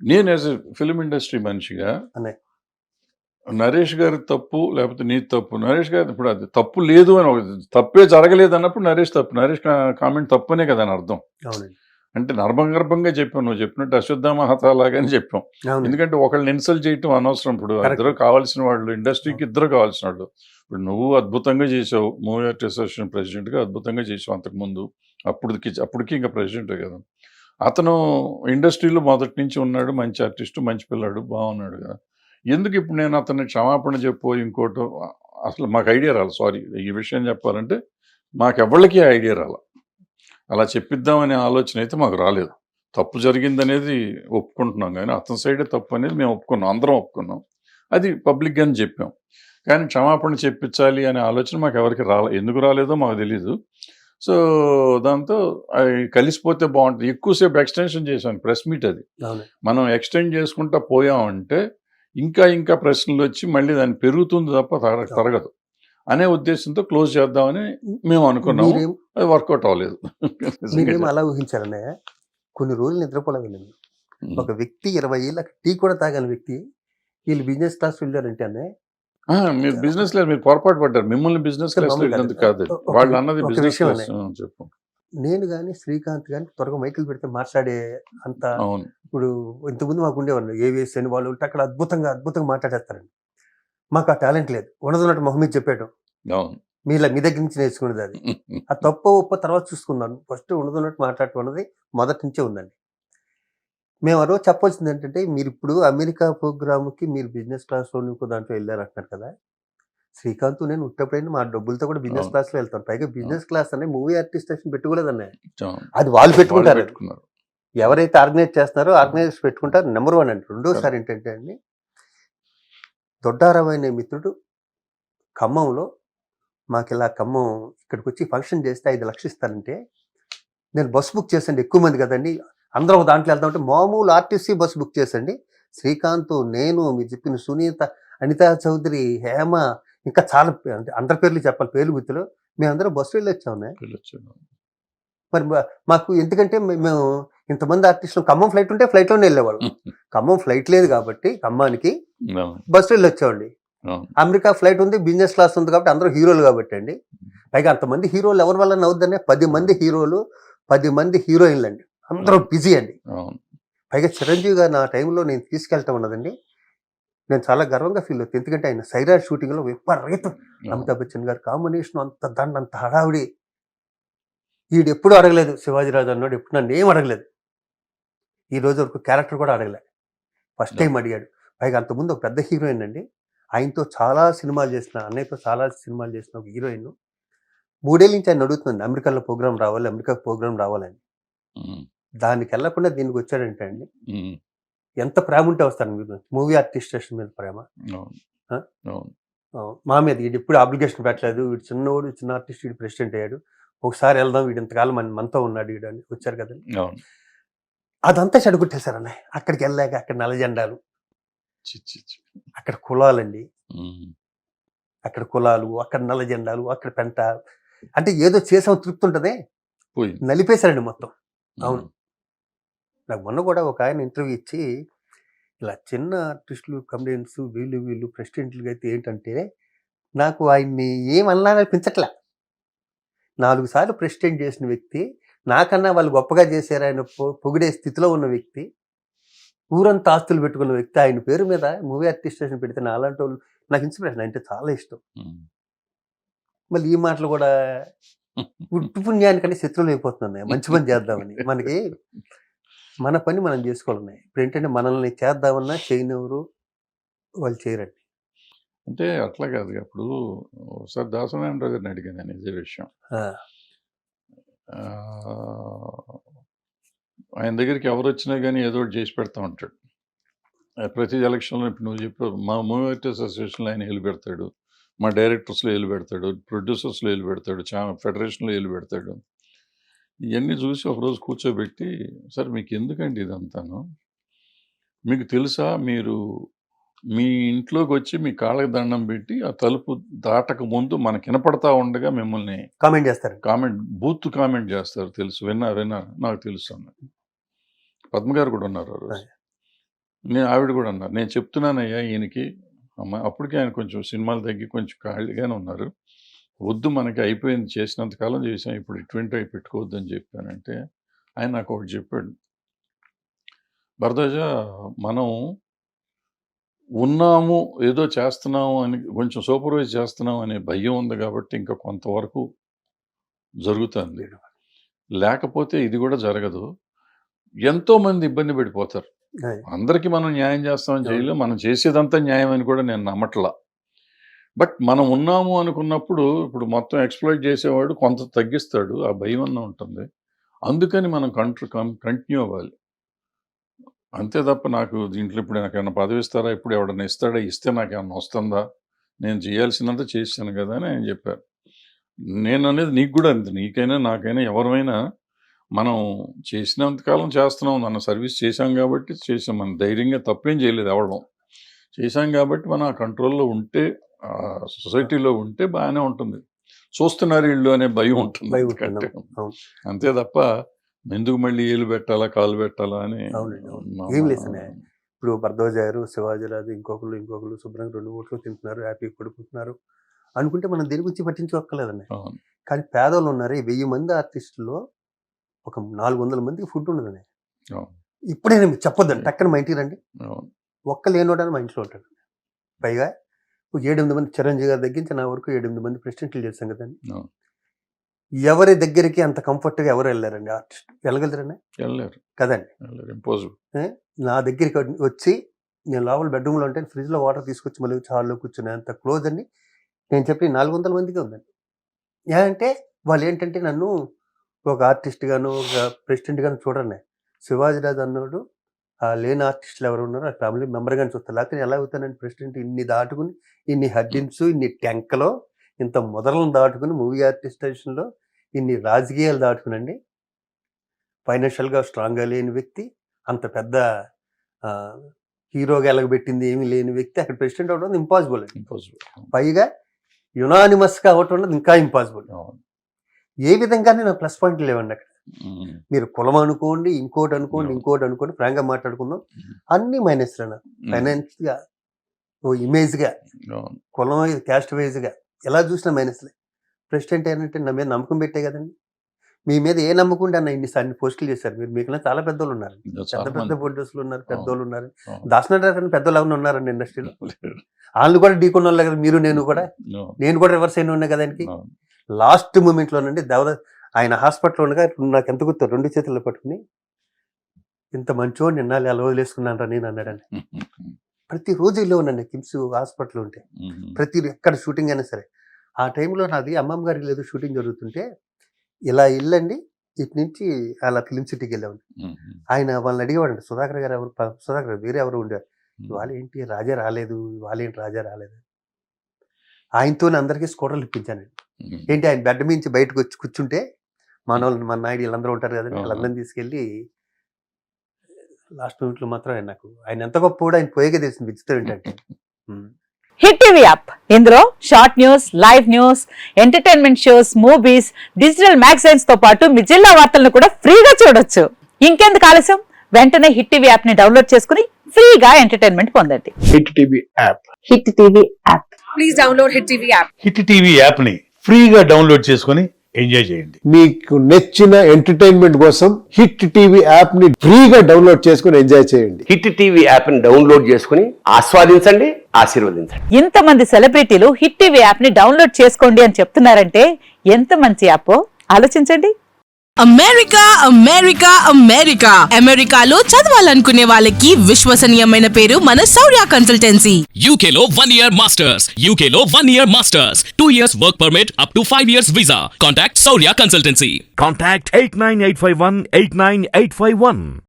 నేను as a film industry మనిషిగా అనే నరేష్ గారి తప్పు లేకపోతే నీ తప్పు. నరేష్ గారు ఇప్పుడు అది తప్పు లేదు అని తప్పే జరగలేదు అన్నప్పుడు నరేష్ తప్పు. నరేష్ కామెంట్ తప్పనే కదా అని అర్థం. అవునండి. అంటే నర్మగర్భంగా చెప్పాం. నువ్వు చెప్పినట్టు అశ్వత్థామహత లాగానే చెప్పాం. అవునండి. ఎందుకంటే ఒకళ్ళని ఇన్సల్ట్ చేయటం అనవసరం. ఇప్పుడు Correct. ఇద్దరు కావాల్సిన వాళ్ళు, ఇండస్ట్రీకి ఇద్దరు కావాల్సిన వాళ్ళు. ఇప్పుడు నువ్వు అద్భుతంగా చేసావు, మూవీ ఆర్టిస్ట్ అసోసియేషన్ ప్రెసిడెంట్గా అద్భుతంగా చేసావు అంతకుముందు. అప్పటికి ఇంకా ప్రెసిడెంటే కదా. అతను ఇండస్ట్రీలో మొదటి నుంచి ఉన్నాడు, మంచి ఆర్టిస్టు, మంచి పిల్లాడు, బాగున్నాడు కదా. ఎందుకు ఇప్పుడు నేను అతన్ని క్షమాపణ చెప్పు ఇంకోటో అసలు మాకు ఐడియా రాలి. సారీ, ఈ విషయం చెప్పాలంటే మాకెవ్వళ్ళకి ఐడియా రాల. అలా చెప్పిద్దామనే ఆలోచన అయితే మాకు రాలేదు. తప్పు జరిగిందనేది ఒప్పుకుంటున్నాం, కానీ అతని సైడే తప్పు అనేది మేము ఒప్పుకున్నాం, అందరం ఒప్పుకున్నాం. అది పబ్లిక్గానే చెప్పాం. కానీ క్షమాపణ చెప్పించాలి అనే ఆలోచన మాకు ఎవరికి ఎందుకు రాలేదో మాకు తెలీదు. సో దాంతో కలిసిపోతే బాగుంటుంది. ఎక్కువసేపు ఎక్స్టెన్షన్ చేశాను ప్రెస్ మీట్. అది మనం ఎక్స్టెండ్ చేసుకుంటా పోయామంటే ఇంకా ప్రశ్నలు వచ్చి మళ్ళీ దాన్ని పెరుగుతుంది తప్ప తరగదు అనే ఉద్దేశంతో క్లోజ్ చేద్దామని మేము అనుకున్నాము. అది వర్కౌట్ అవ్వలేదు. మీరేమో అలా ఊహించారనే కొన్ని రోజులు నిద్రపోలేదు. ఒక వ్యక్తి 20 ఏళ్ళ టీ కూడా తాగని వ్యక్తి వీళ్ళు బిజినెస్ క్లాస్ వెళ్ళారంటే అనే మీరు బిజినెస్ లేదు, మీరు పొరపాటు పడ్డారు. మిమ్మల్ని బిజినెస్ క్లాస్ వెళ్ళినందుకు కాదు, వాళ్ళు అన్నది బిజినెస్ క్లాస్. చెప్పు. నేను కానీ శ్రీకాంత్ కానీ త్వరగా మైకులు పెడితే మాట్లాడే అంత. ఇప్పుడు ఇంతకుముందు మాకు ఉండేవాళ్ళు ఏవిఎస్ అని వాళ్ళు అక్కడ అద్భుతంగా మాట్లాడేస్తారండి. మాకు ఆ టాలెంట్ లేదు. ఉన్నదన్నట్టు మొహం మీద చెప్పాడు. మీ దగ్గర నుంచి నేర్చుకునేది అది. ఆ తప్పు ఒప్ప తర్వాత చూసుకున్నాను. ఫస్ట్ ఉన్నదన్నట్టు మాట్లాడటం అన్నది మొదటి నుంచే ఉందండి. మేము ఆ రోజు చెప్పాల్సింది ఏంటంటే, మీరు ఇప్పుడు అమెరికా ప్రోగ్రామ్కి మీరు బిజినెస్ క్లాస్లో ఇంకో దాంట్లో వెళ్ళారు అంటున్నారు కదా. శ్రీకాంత్ నేను ఉట్టప్పుడైనా మా డబ్బులతో కూడా బిజినెస్ క్లాస్లో వెళ్తాను. పైగా బిజినెస్ క్లాస్ అనే మూవీ ఆర్టిస్ట్ పెట్టుకోలేదన్న, అది వాళ్ళు పెట్టుకుంటారు. ఎవరైతే ఆర్గనైజ్ చేస్తున్నారో ఆర్గనైజర్స్ పెట్టుకుంటారు. నెంబర్ 1 అండి. రెండోసారి ఏంటంటే అండి, దొడ్డారావు అనే మిత్రుడు ఖమ్మంలో మాకు ఇలా ఖమ్మం ఇక్కడికి వచ్చి ఫంక్షన్ చేస్తే 5 లక్షలు ఇస్తానంటే, నేను బస్సు బుక్ చేసండి, ఎక్కువ మంది కదండి, అందరూ దాంట్లో వెళ్తామంటే మామూలు ఆర్టీసీ బస్సు బుక్ చేసండి. శ్రీకాంత్, నేను, మీరు చెప్పిన సునీత, అనితా చౌదరి, హేమ, ఇంకా చాలా అంటే అందరి పేర్లు చెప్పాలి, పేర్లు గుర్తులు. మేమందరం బస్సు వెళ్ళి వచ్చాము. మరి మాకు ఎందుకంటే మేము ఇంతమంది ఆర్టిస్టులు ఖమ్మం ఫ్లైట్ ఉంటే ఫ్లైట్లోనే వెళ్ళేవాళ్ళం. ఖమ్మం ఫ్లైట్ లేదు కాబట్టి ఖమ్మానికి బస్సు వెళ్ళి వచ్చామండి. అమెరికా ఫ్లైట్ ఉంది, బిజినెస్ క్లాస్ ఉంది కాబట్టి అందరూ హీరోలు కాబట్టి అండి. పైగా అంతమంది హీరోలు ఎవరి వల్ల అవుద్దనే 10 మంది హీరోలు, 10 మంది హీరోయిన్లు అండి. అందరూ బిజీ అండి. పైగా చిరంజీవి గారు నా టైంలో నేను తీసుకెళ్తా ఉన్నదండి. నేను చాలా గర్వంగా ఫీల్ అవుతాను. ఎందుకంటే ఆయన సైరాజ్ షూటింగ్లో విపరీతం అమితాబ్ బచ్చన్ గారు కాంబినేషన్, అంత హడావిడి. వీడు ఎప్పుడు అడగలేదు, శివాజీరాజు అన్నాడు ఎప్పుడు నన్ను ఏం అడగలేదు. ఈ రోజు వరకు క్యారెక్టర్ కూడా అడగలేదు, ఫస్ట్ టైం అడిగాడు. పైగా అంతకుముందు ఒక పెద్ద హీరోయిన్ అండి, ఆయనతో చాలా సినిమాలు చేసిన, అన్నయ్యతో చాలా సినిమాలు చేసిన ఒక హీరోయిన్ 3 ఏళ్ళ నుంచి ఆయన అడుగుతుంది అమెరికాలో ప్రోగ్రామ్ రావాలి, అమెరికా ప్రోగ్రామ్ రావాలని. దానికి వెళ్ళకుండా దీనికి వచ్చాడంటే అండి, ఎంత ప్రేమ ఉంటే వస్తాను మీరు. మూవీ ఆర్టిస్ట్ మీద ప్రేమ మా మీద. వీడు ఎప్పుడు అప్లికేషన్ పెట్టలేదు, వీడు చిన్నోడు, చిన్న ఆర్టిస్ట్, వీడు ప్రెసిడెంట్ అయ్యాడు, ఒకసారి వెళ్దాం, వీడు ఇంతకాలం మనతో ఉన్నాడు వీడు అని వచ్చారు కదండి. అదంతా చెడగొట్టేశారు అన్నయ్య. అక్కడికి వెళ్ళాక అక్కడ నల్ల జెండాలు, అక్కడ కులాలండి, అక్కడ కులాలు, అక్కడ నల్ల జెండాలు, అక్కడ పెంట, అంటే ఏదో చేసాం తృప్తి ఉంటదే, నలిపేశారండి మొత్తం. అవును. నాకు మొన్న కూడా ఒక ఆయన ఇంటర్వ్యూ ఇచ్చి, ఇలా చిన్న ఆర్టిస్టులు, కమెడియన్స్, వీళ్ళు ప్రెసిడెంట్లుగా అయితే ఏంటంటే, నాకు ఆయన్ని ఏమన్నా అనిపించట్లే. 4 సార్లు ప్రెసిడెంట్ చేసిన వ్యక్తి, నాకన్నా వాళ్ళు గొప్పగా చేశారు ఆయన పొగిడే స్థితిలో ఉన్న వ్యక్తి, ఊరంతా ఆస్తులు పెట్టుకున్న వ్యక్తి, ఆయన పేరు మీద మూవీ ఆర్టిస్టేషన్ పెడితే నాలాంటి వాళ్ళు, నాకు ఇన్స్పిరేషన్ అంటే చాలా ఇష్టం. మళ్ళీ ఈ మాటలు కూడా ఉట్టు పుణ్యానికని శత్రువులు అయిపోతున్నాయి. మంచి పని చేద్దామని మనకి మన పని మనం చేసుకోవాలన్నాయి. ఇప్పుడు ఏంటంటే మనల్ని చేద్దామన్నా చేయనివ్వరు, వాళ్ళు చేయరండి. అంటే అట్లా కాదు. అప్పుడు ఒకసారి దాసనారాయణరావు గారిని అడిగాను నేను ఇదే విషయం. ఆయన దగ్గరికి ఎవరు వచ్చినా కానీ ఏదో ఒకటి చేసి పెడతా ఉంటాడు. ప్రతి ఎలక్షన్లో ఇప్పుడు నువ్వు చెప్పు, మా మూవీ ఆర్టిస్ట్ అసోసియేషన్లో ఆయన ఏలు పెడతాడు, మా డైరెక్టర్స్లో ఏలు పెడతాడు, ప్రొడ్యూసర్స్లో ఏలు పెడతాడు, ఫెడరేషన్లో ఏలు పెడతాడు. ఇవన్నీ చూసి ఒకరోజు కూర్చోబెట్టి, సార్ మీకు ఎందుకండి ఇదంతాను, మీకు తెలుసా, మీరు మీ ఇంట్లోకి వచ్చి మీ కాళ్ళకి దండం పెట్టి ఆ తలుపు దాటక ముందు మనకి వినపడతా ఉండగా మిమ్మల్ని కామెంట్ చేస్తారు, బూత్ కామెంట్ చేస్తారు, తెలుసు, విన్నా నాకు తెలుసు అన్నది. పద్మ గారు కూడా ఉన్నారు ఆ రోజు. నేను ఆవిడ కూడా అన్నారు, నేను చెప్తున్నానయ్యా ఈయనకి అమ్మ, అప్పటికే ఆయన కొంచెం సినిమాలు తగ్గి కొంచెం ఖాళీగానే ఉన్నారు, వద్దు మనకి అయిపోయింది, చేసినంత కాలం చేసాం, ఇప్పుడు ఇటువంటివి పెట్టుకోవద్దని చెప్పానంటే ఆయన నాకు ఒకటి చెప్పాడు, భరద్వాజ మనం ఉన్నాము ఏదో చేస్తున్నాము అని కొంచెం సూపర్వైజ్ చేస్తున్నాం అనే భయం ఉంది కాబట్టి ఇంకా కొంతవరకు జరుగుతుంది, లేకపోతే ఇది కూడా జరగదు, ఎంతోమంది ఇబ్బంది పడిపోతారు, అందరికీ మనం న్యాయం చేస్తామని చేయలేం, మనం చేసేదంతా న్యాయం అని కూడా నేను నమ్మట్లా, బట్ మనం ఉన్నాము అనుకున్నప్పుడు ఇప్పుడు మొత్తం ఎక్స్ప్లోయిట్ చేసేవాడు కొంత తగ్గిస్తాడు, ఆ భయం అన్న ఉంటుంది, అందుకని మనం కంటిన్యూ అవ్వాలి అంతే తప్ప, నాకు దీంట్లో ఇప్పుడు నాకు ఏమైనా పదవి ఇస్తారా, ఇప్పుడు ఎవడన్నా ఇస్తాడా, ఇస్తే నాకు ఏమన్నా వస్తుందా, నేను చేయాల్సినంత చేశాను కదా అని ఆయన చెప్పారు. నేను అనేది నీకు కూడా అంతే, నీకైనా నాకైనా ఎవరైనా మనం చేసినంతకాలం చేస్తున్నాం, మన సర్వీస్ చేశాం కాబట్టి చేసాం, మనం ధైర్యంగా తప్పేం చేయలేదు ఎవడం చేశాం కాబట్టి మనం ఆ కంట్రోల్లో ఉంటే, సొసైటీలో ఉంటే బాగానే ఉంటుంది, చూస్తున్నారు ఇళ్ళు అనే భయం ఉంటుంది, అంతే తప్ప ఎందుకు మళ్ళీ ఏలు పెట్టాలా కాలు పెట్టాలా అని ఏం లేదు. ఇప్పుడు భరద్వాజ గారు, శివాజీరాజు, ఇంకొకరు శుభ్రంగా 2 ఓట్లు తింటున్నారు, హ్యాపీగా పడుకుంటున్నారు అనుకుంటే మనం దేని గురించి పట్టించుకోక్కర్లేదండి. కానీ పేదవాళ్ళు ఉన్నారు, 1000 మంది ఆర్టిస్టుల్లో ఒక 400 మందికి ఫుడ్ ఉండదండి. ఇప్పుడైనా మీరు చెప్పొద్దండి, టక్కన మా ఇంటికి రండి, ఒక్క లేనోడని మా ఇంట్లో ఉంటాడు. పైగా 7-8 మంది చిరంజీవి గారి దగ్గర నా వరకు 7-8 మంది ప్రెసిడెంట్లు చేశాం కదండి. ఎవరి దగ్గరికి అంత కంఫర్ట్గా ఎవరు వెళ్ళారండి ఆర్టిస్ట్, వెళ్ళగలరండి? వెళ్ళారు కదండి, నా దగ్గరికి వచ్చి నేను లోపల బెడ్రూమ్లో ఉంటే ఫ్రిడ్జ్లో వాటర్ తీసుకొచ్చి మళ్ళీ హాల్లో కూర్చునే అంత క్లోజ్ అని నేను చెప్పి 400 మందికి ఉందండి. అంటే వాళ్ళు ఏంటంటే నన్ను ఒక ఆర్టిస్ట్ గాను ఒక ప్రెసిడెంట్ గాను చూడండి, శివాజీరాజు అన్నాడు లేని ఆర్టిస్టులు ఎవరు ఉన్నారో ఆ ఫ్యామిలీ మెంబర్ గాని చూస్తారు, లేకపోతే ఎలా అవుతానండి ప్రెసిడెంట్, ఇన్ని దాటుకుని ఇన్ని హడ్డిన్స్, ఇన్ని ట్యాంకలో ఇంత మొదలను దాటుకుని మూవీ ఆర్టిస్టేషన్లో ఇన్ని రాజకీయాలు దాటుకునండి, ఫైనాన్షియల్గా స్ట్రాంగ్గా లేని వ్యక్తి, అంత పెద్ద హీరోగా ఎలగబెట్టింది ఏమీ లేని వ్యక్తి అక్కడ ప్రెసిడెంట్ అవడం ఇంపాసిబుల్ అండి. పైగా యునానిమస్గా అవటం అన్నది ఇంకా ఇంపాసిబుల్. ఏ విధంగానే నాకు ప్లస్ పాయింట్లు లేవండి అక్కడ. మీరు కులం అనుకోండి, ఇంకోటి అనుకోండి, ఫ్రాంక్గా మాట్లాడుకుందాం, అన్ని మైనస్లే నాకు. ఫైనాన్స్గా, ఇమేజ్గా, కులం క్యాస్ట్ వైజ్గా ఎలా చూసినా మైనస్లే. ప్రెసిడెంట్ ఏంటంటే నా మీద నమ్మకం పెట్టే కదండి, మీ మీద ఏ నమ్మకం ఉంటే అన్న ఇన్ని పోస్టులు చేశారు మీరు, మీకన్నా చాలా పెద్దోళ్ళు ఉన్నారు, పెద్ద ప్రొడ్యూసర్లు ఉన్నారు, పెద్దోళ్ళు ఉన్నారు, దాసనాథ్ పెద్దోళ్ళు ఎవరైనా ఉన్నారండి ఇండస్ట్రీలో, వాళ్ళు కూడా ఢీకొన్న వాళ్ళు కదా, మీరు నేను కూడా రివర్స్ అయిన ఉన్నా కదా. ఆయనకి లాస్ట్ మూమెంట్లోనండి ఆయన హాస్పిటల్లో ఉండగా నాకు ఎంత గుర్తు, 2 చేతుల్లో పట్టుకుని ఇంత మంచోడు నిన్నాళ్ళు ఎలా వదిలేసుకున్నాను రా నేను అన్నాడండి. ప్రతిరోజు ఇల్లు ఉన్నాను కిమ్స్ హాస్పిటల్ ఉంటే, ఎక్కడ షూటింగ్ అయినా సరే. ఆ టైంలో నాది అమ్మమ్మ గారికి లేదు షూటింగ్ జరుగుతుంటే ఇలా ఇల్లండి, ఇటు నుంచి అలా ఫిలిం సిటీకి వెళ్ళామండి. ఆయన వాళ్ళని అడిగేవాడండి, సుధాకర్ గారు ఎవరు, సుధాకర్ గారు వేరే ఎవరు ఉండేవారు, ఇవాళ ఏంటి రాజా రాలేదు, ఆయనతోనే అందరికీ స్కూటర్లు ఇప్పించానండి. ఏంటి ఆయన బెడ్ మించి బయటకు వచ్చి కూర్చుంటే మన నాయుడు వీళ్ళందరూ ఉంటారు కదండి, వాళ్ళందరినీ తీసుకెళ్ళి లాస్ట్ మినిట్లో మాత్రం ఆయన ఎంత గొప్ప కూడా ఆయన పోయేగా తెలిసింది. విచిత్రం ఏంటంటే హిట్ టీవీ యాప్, ఇందులో short news, live news, entertainment shows, movies, digital magazines తో పాటు మీ జిల్లా వార్తలను కూడా ఫ్రీగా చూడొచ్చు. ఇంకెందుకు ఆలస్యం, వెంటనే హిట్ టీవీ యాప్ ని డౌన్లోడ్ చేసుకుని ఫ్రీగా ఎంటర్టైన్మెంట్ పొందండి. Hit TV app, hit TV app, please download hit TV app. Hit TV app ని ఫ్రీగా డౌన్లోడ్ చేసుకుని ఎంజాయ్ చేయండి. మీకు నచ్చిన ఎంటర్టైన్మెంట్ కోసం హిట్ టీవీ యాప్ ని ఫ్రీగా డౌన్లోడ్ చేసుకుని ఎంజాయ్ చేయండి. హిట్ టీవీ యాప్ ని డౌన్లోడ్ చేసుకుని ఆస్వాదించండి, ఆశీర్వదించండి. ఇంతమంది సెలబ్రిటీలు హిట్ టీవీ యాప్ ని డౌన్లోడ్ చేసుకోండి అని చెప్తున్నారంటే ఎంత మంచి యాప్ ఆలోచించండి. అమెరికాలో చదవాలనుకునే వాళ్ళకి విశ్వసనీయమైన పేరు మన శౌర్య కన్సల్టెన్సీ. UK లో 1 year masters, 2 years work permit up to 5 years visa. Contact Saurya Consultancy. Contact 89851 89851.